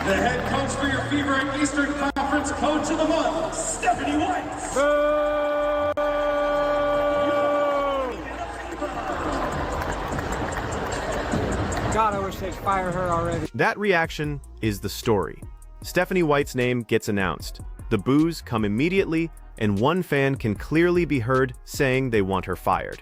The head coach for your Fever and Eastern Conference, coach of the month, Stephanie White. God, I wish they'd fire her already. That reaction is the story. Stephanie White's name gets announced. The boos come immediately, and one fan can clearly be heard saying they want her fired.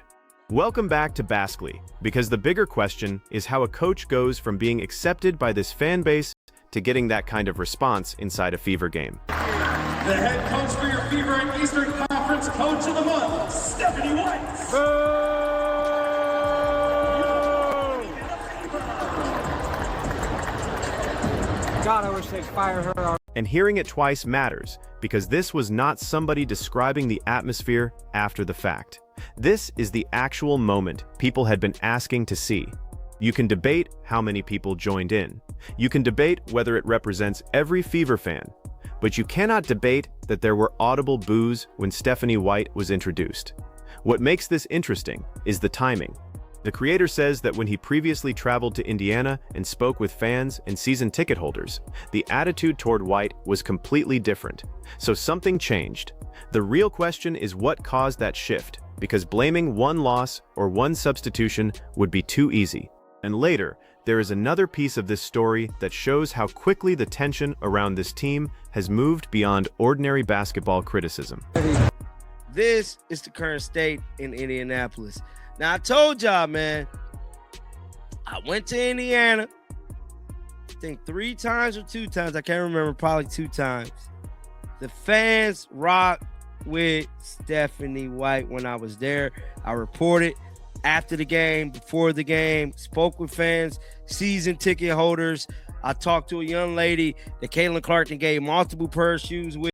Welcome back to Baskley, because the bigger question is how a coach goes from being accepted by this fan base to getting that kind of response inside a Fever game. The head coach for your Fever and Eastern Conference, coach of the month, Stephanie White. God, I wish they'd fire her already. And hearing it twice matters, because this was not somebody describing the atmosphere after the fact. This is the actual moment people had been asking to see. You can debate how many people joined in. You can debate whether it represents every Fever fan. But you cannot debate that there were audible boos when Stephanie White was introduced. What makes this interesting is the timing. The creator says that when he previously traveled to Indiana and spoke with fans and season ticket holders, the attitude toward White was completely different. So something changed. The real question is what caused that shift, because blaming one loss or one substitution would be too easy. And later, there is another piece of this story that shows how quickly the tension around this team has moved beyond ordinary basketball criticism. This is the current state in Indianapolis. Now, I told y'all, man, I went to Indiana, I think 3 times or 2 times. I can't remember, probably 2 times. The fans rock with Stephanie White when I was there. I reported after the game, before the game, spoke with fans, season ticket holders. I talked to a young lady that Caitlin Clarkson gave multiple pair of shoes with.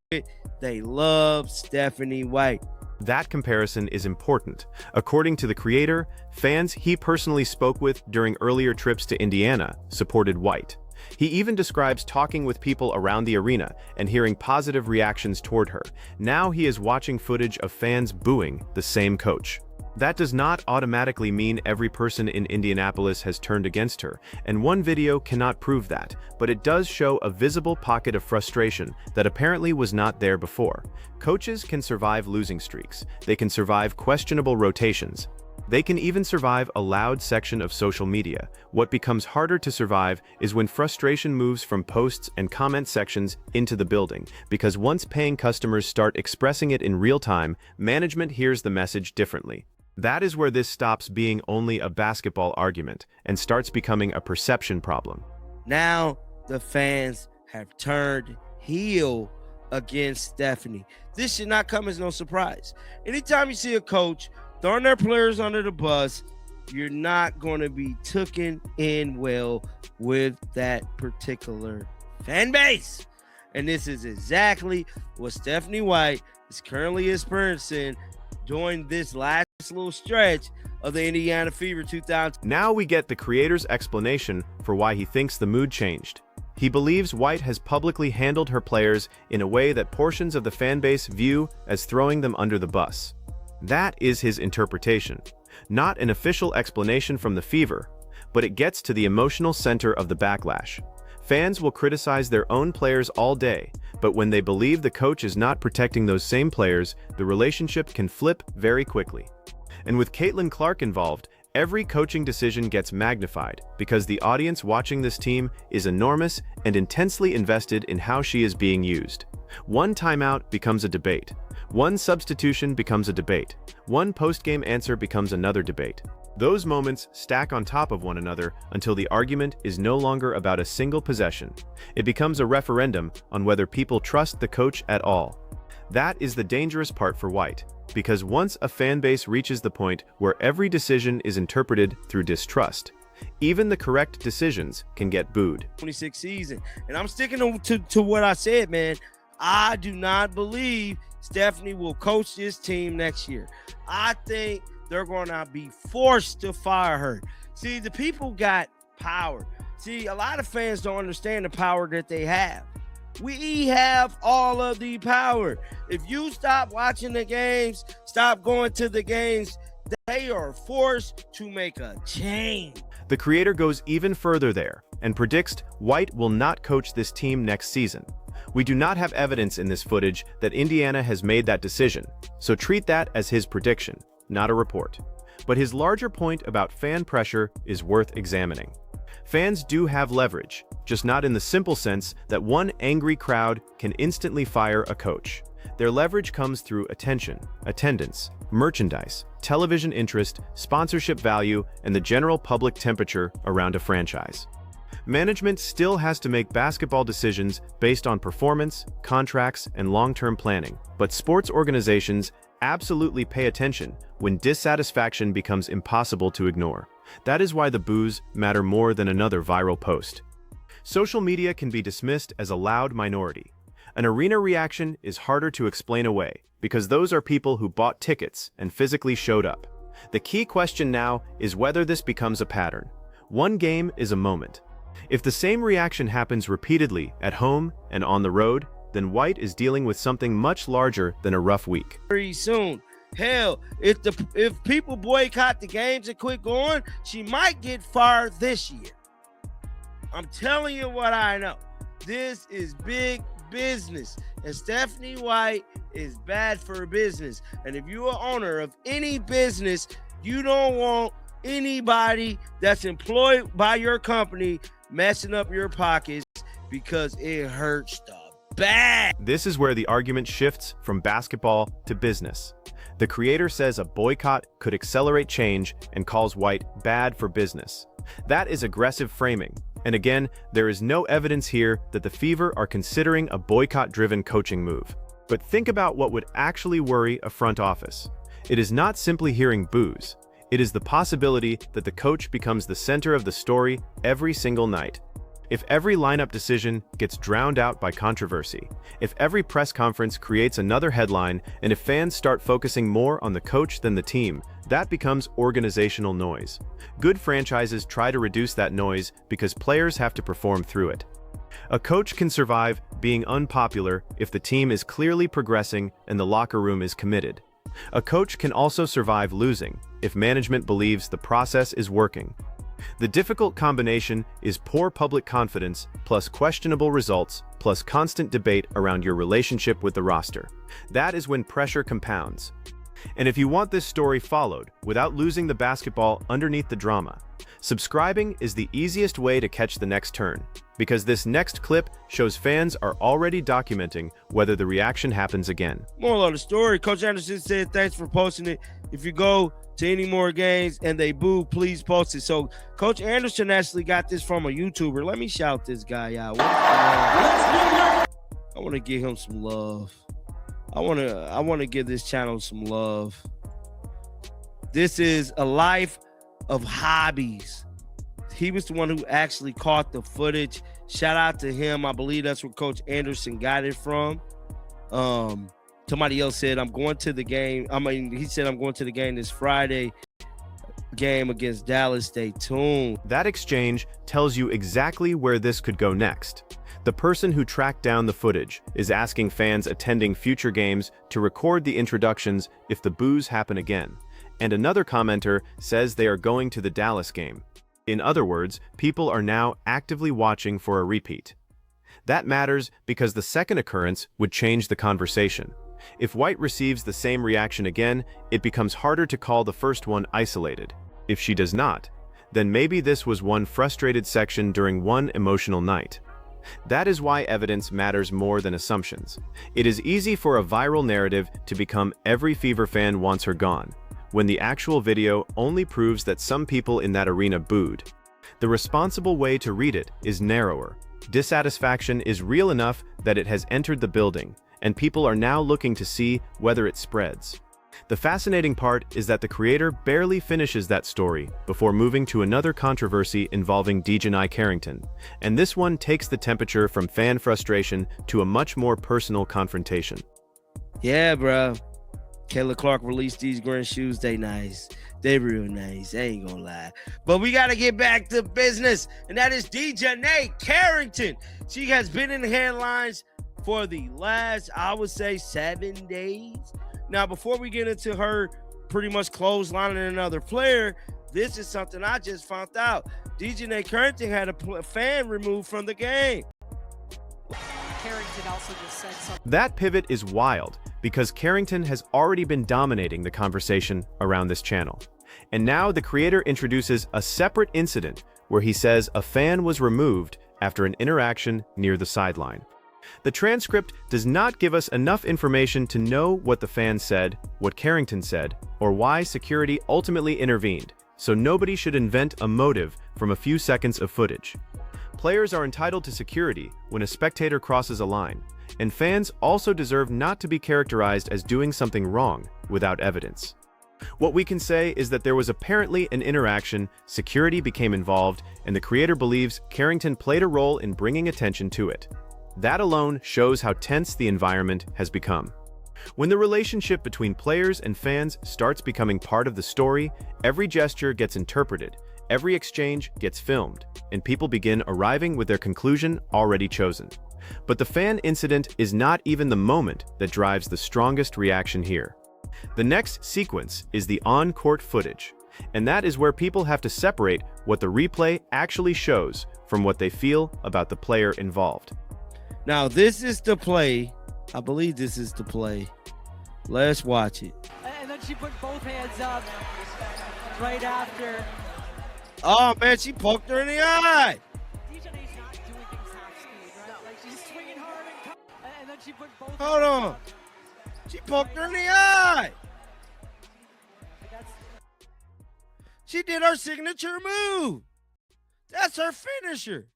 They love Stephanie White. That comparison is important. According to the creator, fans he personally spoke with during earlier trips to Indiana supported White. He even describes talking with people around the arena and hearing positive reactions toward her. Now he is watching footage of fans booing the same coach. That does not automatically mean every person in Indianapolis has turned against her, and one video cannot prove that, but it does show a visible pocket of frustration that apparently was not there before. Coaches can survive losing streaks. They can survive questionable rotations. They can even survive a loud section of social media. What becomes harder to survive is when frustration moves from posts and comment sections into the building, because once paying customers start expressing it in real time, management hears the message differently. That is where this stops being only a basketball argument and starts becoming a perception problem. Now the fans have turned heel against Stephanie. This should not come as no surprise. Anytime you see a coach throwing their players under the bus, you're not going to be taken in well with that particular fan base. And this is exactly what Stephanie White is currently experiencing during this last little stretch of the Indiana Fever 2000. Now we get the creator's explanation for why he thinks the mood changed. He believes White has publicly handled her players in a way that portions of the fan base view as throwing them under the bus. That is his interpretation, not an official explanation from the Fever, but it gets to the emotional center of the backlash. Fans will criticize their own players all day, but when they believe the coach is not protecting those same players, the relationship can flip very quickly. And with Caitlin Clark involved, every coaching decision gets magnified because the audience watching this team is enormous and intensely invested in how she is being used. One timeout becomes a debate. One substitution becomes a debate. One post-game answer becomes another debate. Those moments stack on top of one another until the argument is no longer about a single possession. It becomes a referendum on whether people trust the coach at all. That is the dangerous part for White, because once a fan base reaches the point where every decision is interpreted through distrust, even the correct decisions can get booed. 26 season. And I'm sticking to what I said, man. I do not believe Stephanie will coach this team next year. I think they're going to be forced to fire her. See, the people got power. See, a lot of fans don't understand the power that they have. We have all of the power. If you stop watching the games, stop going to the games, they are forced to make a change. The creator goes even further there and predicts White will not coach this team next season. We do not have evidence in this footage that Indiana has made that decision, so treat that as his prediction, not a report. But his larger point about fan pressure is worth examining. Fans do have leverage, just not in the simple sense that one angry crowd can instantly fire a coach. Their leverage comes through attention, attendance, merchandise, television interest, sponsorship value, and the general public temperature around a franchise. Management still has to make basketball decisions based on performance, contracts, and long-term planning, but sports organizations absolutely pay attention when dissatisfaction becomes impossible to ignore. That is why the boos matter more than another viral post. Social media can be dismissed as a loud minority. An arena reaction is harder to explain away because those are people who bought tickets and physically showed up. The key question now is whether this becomes a pattern. One game is a moment. If the same reaction happens repeatedly at home and on the road, then White is dealing with something much larger than a rough week. Very soon. Hell, if people boycott the games and quit going, she might get fired this year. I'm telling you what I know. This is big business, and Stephanie White is bad for business. And if you're an owner of any business, you don't want anybody that's employed by your company messing up your pockets because it hurts the bad. This is where the argument shifts from basketball to business. The creator says a boycott could accelerate change and calls White bad for business. That is aggressive framing. And again, there is no evidence here that the Fever are considering a boycott-driven coaching move. But think about what would actually worry a front office. It is not simply hearing boos. It is the possibility that the coach becomes the center of the story every single night. If every lineup decision gets drowned out by controversy, if every press conference creates another headline, and if fans start focusing more on the coach than the team, that becomes organizational noise. Good franchises try to reduce that noise because players have to perform through it. A coach can survive being unpopular if the team is clearly progressing and the locker room is committed. A coach can also survive losing if management believes the process is working. The difficult combination is poor public confidence plus questionable results plus constant debate around your relationship with the roster. That is when pressure compounds. And if you want this story followed without losing the basketball underneath the drama, subscribing is the easiest way to catch the next turn, because this next clip shows fans are already documenting whether the reaction happens again. Moral of the story, Coach Anderson said thanks for posting it. If you go to any more games and they boo, please post it. So Coach Anderson actually got this from a YouTuber. Let me shout this guy out. I want to give him some love. I want to give this channel some love. This is a life of hobbies. He was the one who actually caught the footage. Shout out to him. I believe that's where Coach Anderson got it from. Somebody else said, I'm going to the game. He said, I'm going to the game this Friday game against Dallas. Stay tuned. That exchange tells you exactly where this could go next. The person who tracked down the footage is asking fans attending future games to record the introductions if the boos happen again. And another commenter says they are going to the Dallas game. In other words, people are now actively watching for a repeat. That matters because the second occurrence would change the conversation. If White receives the same reaction again, it becomes harder to call the first one isolated. If she does not, then maybe this was one frustrated section during one emotional night. That is why evidence matters more than assumptions. It is easy for a viral narrative to become every Fever fan wants her gone, when the actual video only proves that some people in that arena booed. The responsible way to read it is narrower. Dissatisfaction is real enough that it has entered the building, and people are now looking to see whether it spreads. The fascinating part is that the creator barely finishes that story before moving to another controversy involving DJI Carrington, and this one takes the temperature from fan frustration to a much more personal confrontation. Yeah, bro. Kayla Clark released these green shoes. They nice. They real nice. I ain't gonna lie. But we got to get back to business, and that is DJI Carrington. She has been in the headlines for the last, I would say, 7 days. Now, before we get into her pretty much clotheslining another player, this is something I just found out. DJI Carrington had a fan removed from the game. Carrington also just said something. That pivot is wild because Carrington has already been dominating the conversation around this channel. And now the creator introduces a separate incident where he says a fan was removed after an interaction near the sideline. The transcript does not give us enough information to know what the fan said, what Carrington said, or why security ultimately intervened, so nobody should invent a motive from a few seconds of footage. Players are entitled to security when a spectator crosses a line, and fans also deserve not to be characterized as doing something wrong without evidence. What we can say is that there was apparently an interaction, security became involved, and the creator believes Carrington played a role in bringing attention to it. That alone shows how tense the environment has become. When the relationship between players and fans starts becoming part of the story, every gesture gets interpreted, every exchange gets filmed, and people begin arriving with their conclusion already chosen. But the fan incident is not even the moment that drives the strongest reaction here. The next sequence is the on-court footage, and that is where people have to separate what the replay actually shows from what they feel about the player involved. Now, this is the play. I believe this is the play. Let's watch it. And then she put both hands up right after. Oh, man, she poked her in the eye. DJI's not doing things half speed, right? Like she's swinging hard and then she put both Hold hands on. up. She poked her in the eye. She did her signature move. That's her finisher.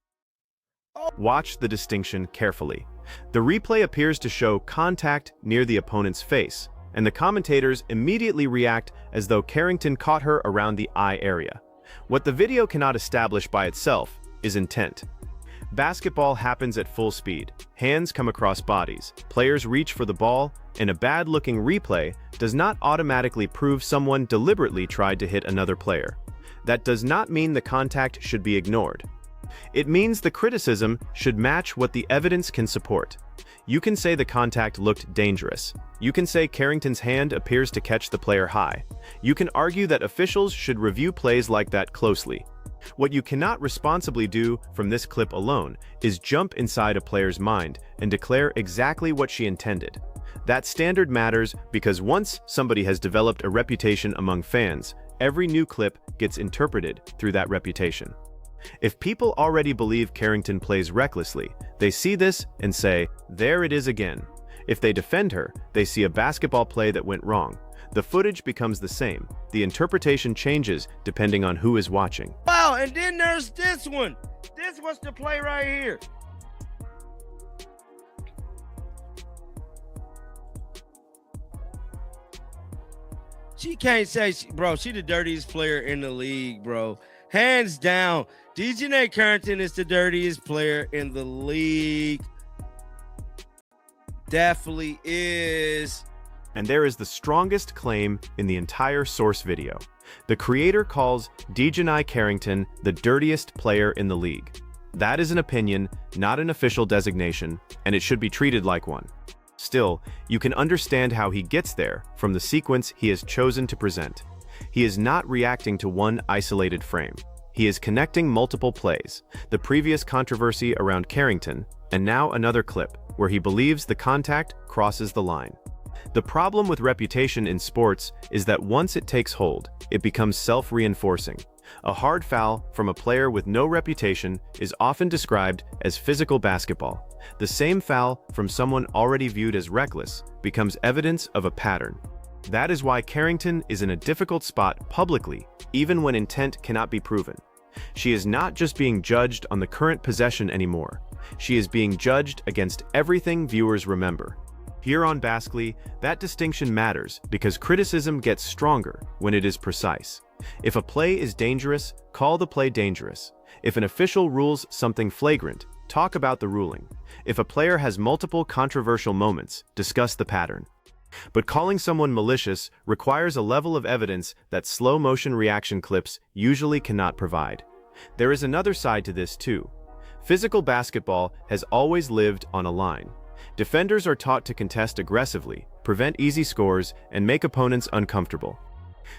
Watch the distinction carefully. The replay appears to show contact near the opponent's face, and the commentators immediately react as though Carrington caught her around the eye area. What the video cannot establish by itself is intent. Basketball happens at full speed. Hands come across bodies, players reach for the ball, and a bad-looking replay does not automatically prove someone deliberately tried to hit another player. That does not mean the contact should be ignored. It means the criticism should match what the evidence can support. You can say the contact looked dangerous. You can say Carrington's hand appears to catch the player high. You can argue that officials should review plays like that closely. What you cannot responsibly do from this clip alone is jump inside a player's mind and declare exactly what she intended. That standard matters because once somebody has developed a reputation among fans, every new clip gets interpreted through that reputation. If people already believe Carrington plays recklessly, they see this and say, there it is again. If they defend her, they see a basketball play that went wrong. The footage becomes the same. The interpretation changes depending on who is watching. Wow, and then there's this one. This was the play right here. She can't say, bro, she the dirtiest player in the league, bro. Hands down. DJI Carrington is the dirtiest player in the league. Definitely is. And there is the strongest claim in the entire source video. The creator calls DJI Carrington the dirtiest player in the league. That is an opinion, not an official designation, and it should be treated like one. Still, you can understand how he gets there from the sequence he has chosen to present. He is not reacting to one isolated frame. He is connecting multiple plays, the previous controversy around Carrington, and now another clip where he believes the contact crosses the line. The problem with reputation in sports is that once it takes hold, it becomes self-reinforcing. A hard foul from a player with no reputation is often described as physical basketball. The same foul from someone already viewed as reckless becomes evidence of a pattern. That is why Carrington is in a difficult spot publicly, even when intent cannot be proven. She is not just being judged on the current possession anymore. She is being judged against everything viewers remember. Here on Baskly, that distinction matters because criticism gets stronger when it is precise. If a play is dangerous, call the play dangerous. If an official rules something flagrant, talk about the ruling. If a player has multiple controversial moments, discuss the pattern. But calling someone malicious requires a level of evidence that slow-motion reaction clips usually cannot provide. There is another side to this too. Physical basketball has always lived on a line. Defenders are taught to contest aggressively, prevent easy scores, and make opponents uncomfortable.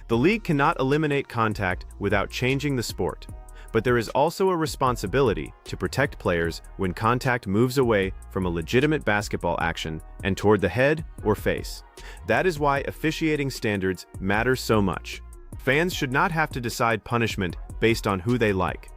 The league cannot eliminate contact without changing the sport. But there is also a responsibility to protect players when contact moves away from a legitimate basketball action and toward the head or face. That is why officiating standards matter so much. Fans should not have to decide punishment based on who they like.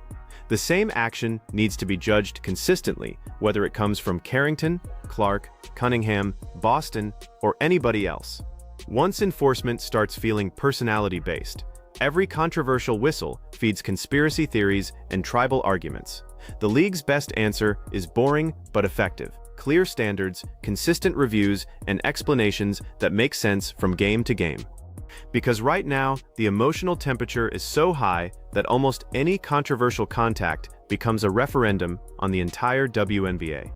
The same action needs to be judged consistently, whether it comes from Carrington, Clark, Cunningham, Boston, or anybody else. Once enforcement starts feeling personality-based, every controversial whistle feeds conspiracy theories and tribal arguments. The league's best answer is boring but effective. Clear standards, consistent reviews, and explanations that make sense from game to game. Because right now, the emotional temperature is so high that almost any controversial contact becomes a referendum on the entire WNBA.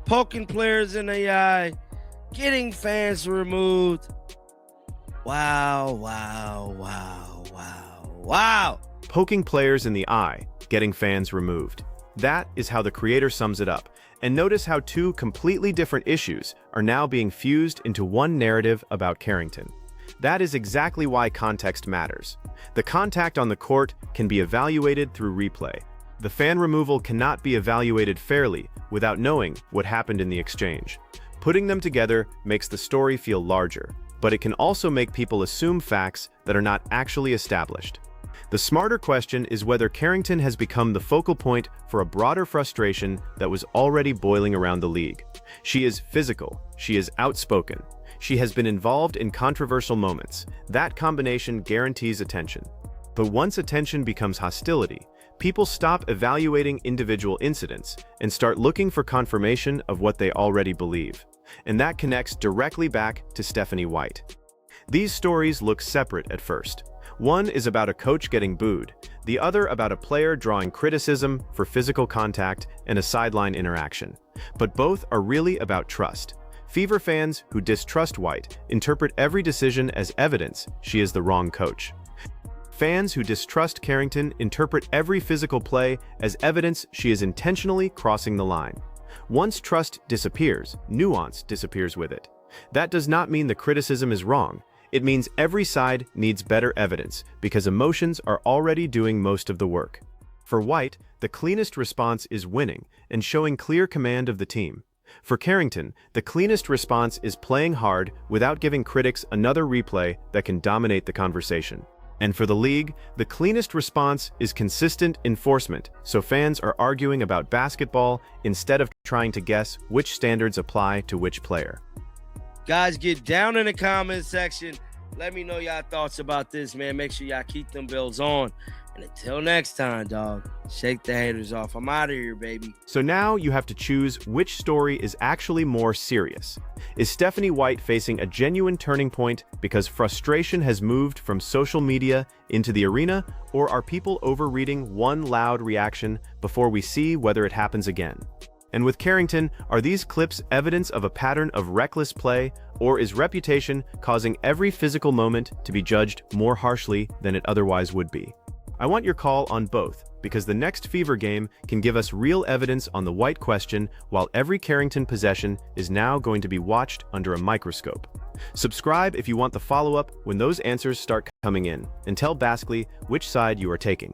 Poking players in the eye, getting fans removed. Wow. Poking players in the eye, getting fans removed. That is how the creator sums it up. And notice how two completely different issues are now being fused into one narrative about Carrington. That is exactly why context matters. The contact on the court can be evaluated through replay. The fan removal cannot be evaluated fairly without knowing what happened in the exchange. Putting them together makes the story feel larger, but it can also make people assume facts that are not actually established. The smarter question is whether Carrington has become the focal point for a broader frustration that was already boiling around the league. She is physical. She is outspoken. She has been involved in controversial moments. That combination guarantees attention. But once attention becomes hostility, people stop evaluating individual incidents and start looking for confirmation of what they already believe. And that connects directly back to Stephanie White. These stories look separate at first. One is about a coach getting booed, the other about a player drawing criticism for physical contact and a sideline interaction. But both are really about trust. Fever fans who distrust White interpret every decision as evidence she is the wrong coach. Fans who distrust Carrington interpret every physical play as evidence she is intentionally crossing the line. Once trust disappears, nuance disappears with it. That does not mean the criticism is wrong. It means every side needs better evidence because emotions are already doing most of the work. For White, the cleanest response is winning and showing clear command of the team. For Carrington, the cleanest response is playing hard without giving critics another replay that can dominate the conversation. And for the league, the cleanest response is consistent enforcement, so fans are arguing about basketball instead of trying to guess which standards apply to which player. Guys, get down in the comment section. Let me know y'all thoughts about this, man. Make sure y'all keep them bells on. And until next time, dog, shake the haters off. I'm out of here, baby. So now you have to choose which story is actually more serious. Is Stephanie White facing a genuine turning point because frustration has moved from social media into the arena, or are people overreading one loud reaction before we see whether it happens again? And with Carrington, are these clips evidence of a pattern of reckless play, or is reputation causing every physical moment to be judged more harshly than it otherwise would be? I want your call on both, because the next Fever game can give us real evidence on the White question, while every Carrington possession is now going to be watched under a microscope. Subscribe if you want the follow-up when those answers start coming in, and tell Baskley which side you are taking.